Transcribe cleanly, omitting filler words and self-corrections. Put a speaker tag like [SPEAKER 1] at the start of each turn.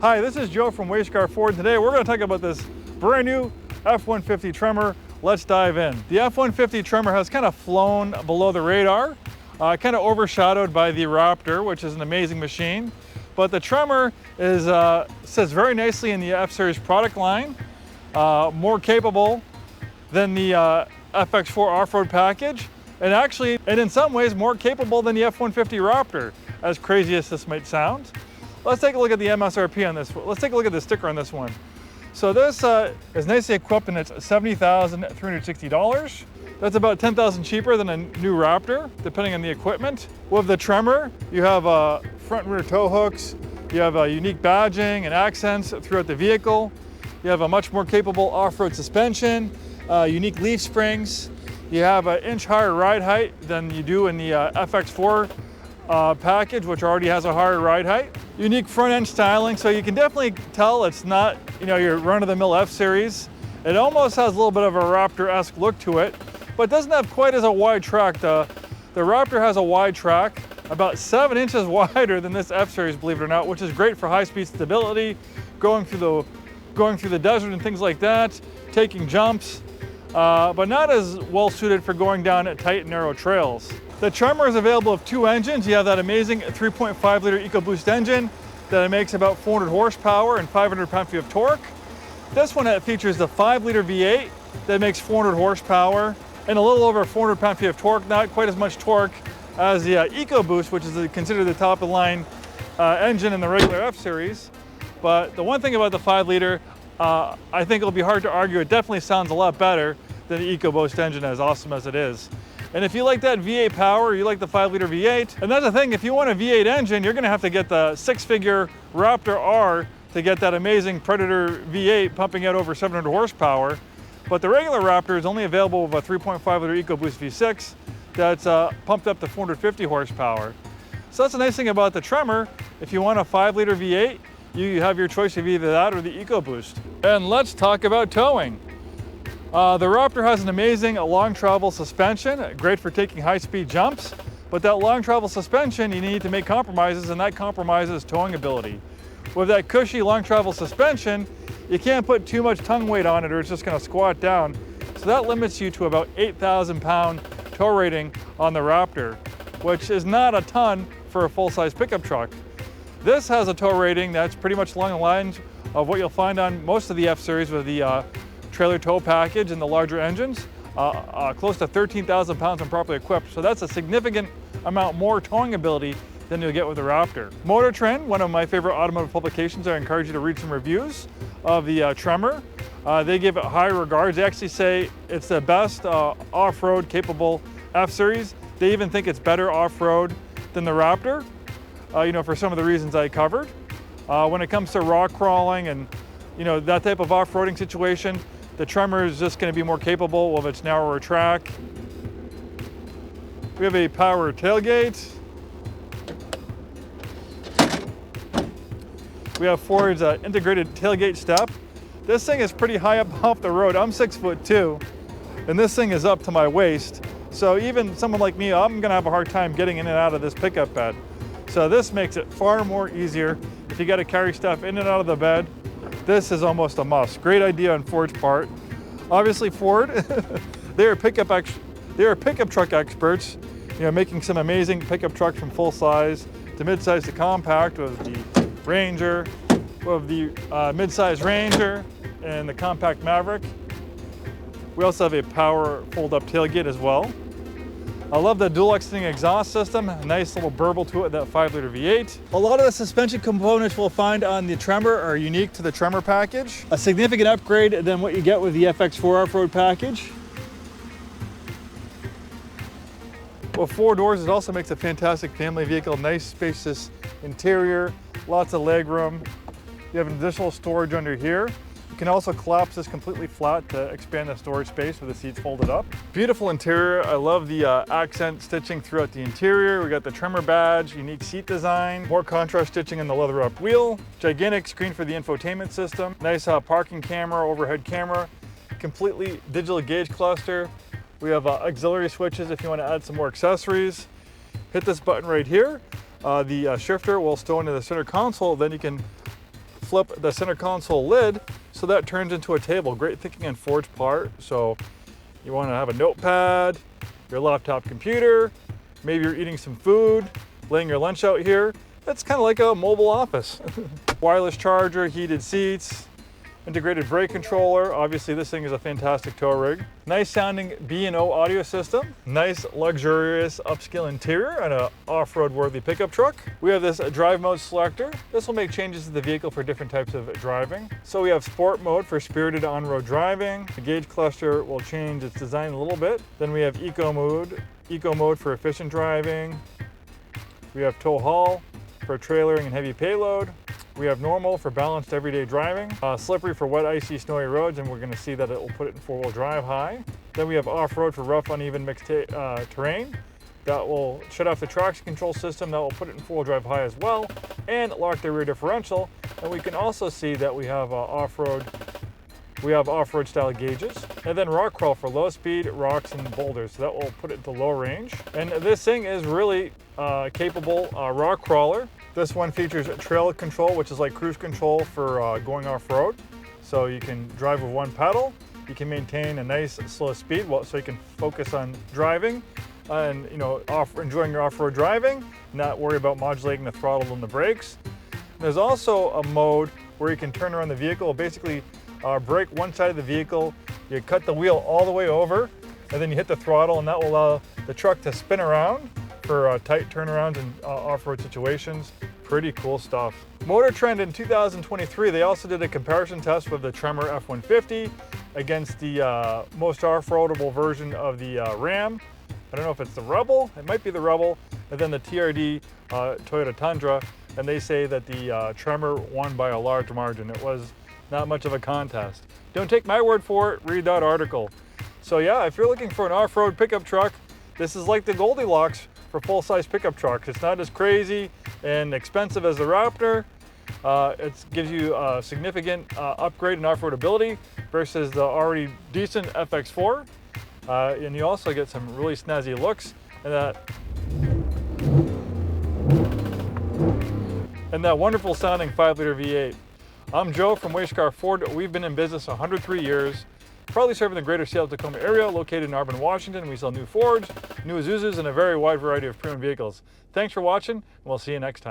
[SPEAKER 1] Hi, this is Joe from Way Scarff Ford. Today we're going to talk about this brand new F-150 Tremor. Let's dive in. The F-150 Tremor has kind of flown below the radar, kind of overshadowed by the Raptor, which is an amazing machine. But the Tremor sits very nicely in the F-Series product line, more capable than the FX4 off-road package, and in some ways more capable than the F-150 Raptor, as crazy as this might sound. Let's take a look at the MSRP on this. Let's take a look at the sticker on this one. So this is nicely equipped and it's $70,360. That's about $10,000 cheaper than a new Raptor, depending on the equipment. With the Tremor, you have front and rear tow hooks, you have unique badging and accents throughout the vehicle. You have a much more capable off-road suspension, unique leaf springs. You have an inch higher ride height than you do in the FX4 package, which already has a higher ride height. Unique front end styling, so you can definitely tell it's not, your run-of-the-mill F-Series. It almost has a little bit of a Raptor-esque look to it, but doesn't have quite as a wide track. The Raptor has a wide track, about 7 inches wider than this F-Series, believe it or not, which is great for high-speed stability, going through the desert and things like that, taking jumps, but not as well suited for going down at tight and narrow trails. The Tremor is available with 2 engines. You have that amazing 3.5 liter EcoBoost engine that makes about 400 horsepower and 500 pound-feet of torque. This one features the 5 liter V8 that makes 400 horsepower and a little over 400 pound-feet of torque, not quite as much torque as the EcoBoost, which is considered the top of the line engine in the regular F-Series. But the one thing about the 5 liter, I think it'll be hard to argue, it definitely sounds a lot better than the EcoBoost engine, as awesome as it is. And if you like that V8 power, you like the 5 liter V8, and that's the thing, if you want a V8 engine, you're gonna have to get the 6-figure Raptor R to get that amazing Predator V8 pumping out over 700 horsepower. But the regular Raptor is only available with a 3.5 liter EcoBoost V6 that's pumped up to 450 horsepower. So that's the nice thing about the Tremor. If you want a 5 liter V8, you have your choice of either that or the EcoBoost. And let's talk about towing. The Raptor has an amazing long travel suspension, great for taking high-speed jumps, but that long travel suspension, you need to make compromises, and that compromises towing ability. With that cushy long travel suspension, you can't put too much tongue weight on it or it's just going to squat down. So that limits you to about 8,000 pound tow rating on the Raptor, which is not a ton for a full-size pickup truck. This has a tow rating that's pretty much along the lines of what you'll find on most of the F-Series with the trailer tow package and the larger engines, close to 13,000 pounds when properly equipped. So that's a significant amount more towing ability than you'll get with the Raptor. Motor Trend, one of my favorite automotive publications, I encourage you to read some reviews of the Tremor. They give it high regards. They actually say it's the best off-road capable F-Series. They even think it's better off-road than the Raptor, for some of the reasons I covered. When it comes to rock crawling and that type of off-roading situation, the Tremor is just going to be more capable of its narrower track. We have a power tailgate. We have Ford's integrated tailgate step. This thing is pretty high up off the road. I'm 6'2", and this thing is up to my waist. So even someone like me, I'm going to have a hard time getting in and out of this pickup bed. So this makes it far more easier. If you got to carry stuff in and out of the bed, this is almost a must. Great idea on Ford's part. Obviously Ford, they are pickup truck experts, making some amazing pickup trucks from full size to mid-size to compact with the Ranger, with the mid-size Ranger and the compact Maverick. We also have a power fold-up tailgate as well. I love the dual exiting exhaust system, a nice little burble to it, that 5 liter V8. A lot of the suspension components we'll find on the Tremor are unique to the Tremor package. A significant upgrade than what you get with the FX4 off-road package. With 4 doors, it also makes a fantastic family vehicle. Nice spacious interior, lots of leg room. You have an additional storage under here. You can also collapse this completely flat to expand the storage space with the seats folded up. Beautiful interior. I love the accent stitching throughout the interior. We got the Tremor badge, unique seat design, more contrast stitching in the leather up wheel, gigantic screen for the infotainment system, nice parking camera, overhead camera, completely digital gauge cluster. We have auxiliary switches if you want to add some more accessories. Hit this button right here. The shifter will stow into the center console. Then you can flip the center console lid so that turns into a table. Great thinking on Ford's part. So you want to have a notepad, your laptop computer, maybe you're eating some food, laying your lunch out here. That's kind of like a mobile office. Wireless charger, heated seats, integrated brake controller. Obviously this thing is a fantastic tow rig. Nice sounding B&O audio system. Nice luxurious upscale interior on an off-road worthy pickup truck. We have this drive mode selector. This will make changes to the vehicle for different types of driving. So we have sport mode for spirited on-road driving. The gauge cluster will change its design a little bit. Then we have eco mode for efficient driving. We have tow haul for trailering and heavy payload. We have normal for balanced everyday driving, slippery for wet, icy, snowy roads, and we're going to see that it will put it in four-wheel drive high. Then we have off-road for rough, uneven, mixed terrain. That will shut off the traction control system. That will put it in four-wheel drive high as well, and lock the rear differential. And we can also see that we have off-road style gauges. And then rock crawl for low speed, rocks, and boulders. So that will put it into low range. And this thing is really capable rock crawler. This one features trail control, which is like cruise control for going off-road. So you can drive with one pedal. You can maintain a nice slow speed so you can focus on driving and enjoying your off-road driving, not worry about modulating the throttle and the brakes. There's also a mode where you can turn around the vehicle, basically brake one side of the vehicle, you cut the wheel all the way over, and then you hit the throttle, and that will allow the truck to spin around for tight turnarounds and off-road situations. Pretty cool stuff. Motor Trend in 2023, they also did a comparison test with the Tremor F-150 against the most off-roadable version of the Ram. I don't know if it's the Rebel, it might be the Rebel, and then the TRD Toyota Tundra, and they say that the Tremor won by a large margin. It was not much of a contest. Don't take my word for it, read that article. So yeah, if you're looking for an off-road pickup truck, this is like the Goldilocks for full-size pickup trucks. It's not as crazy and expensive as the Raptor. It gives you a significant upgrade in off-road ability versus the already decent FX4. And you also get some really snazzy looks and that wonderful sounding 5-liter V8. I'm Joe from Way Scarff Ford. We've been in business 103 years, proudly serving the greater Seattle-Tacoma area, located in Auburn, Washington. We sell new Fords, new Isuzus, and a very wide variety of pre-owned vehicles. Thanks for watching, and we'll see you next time.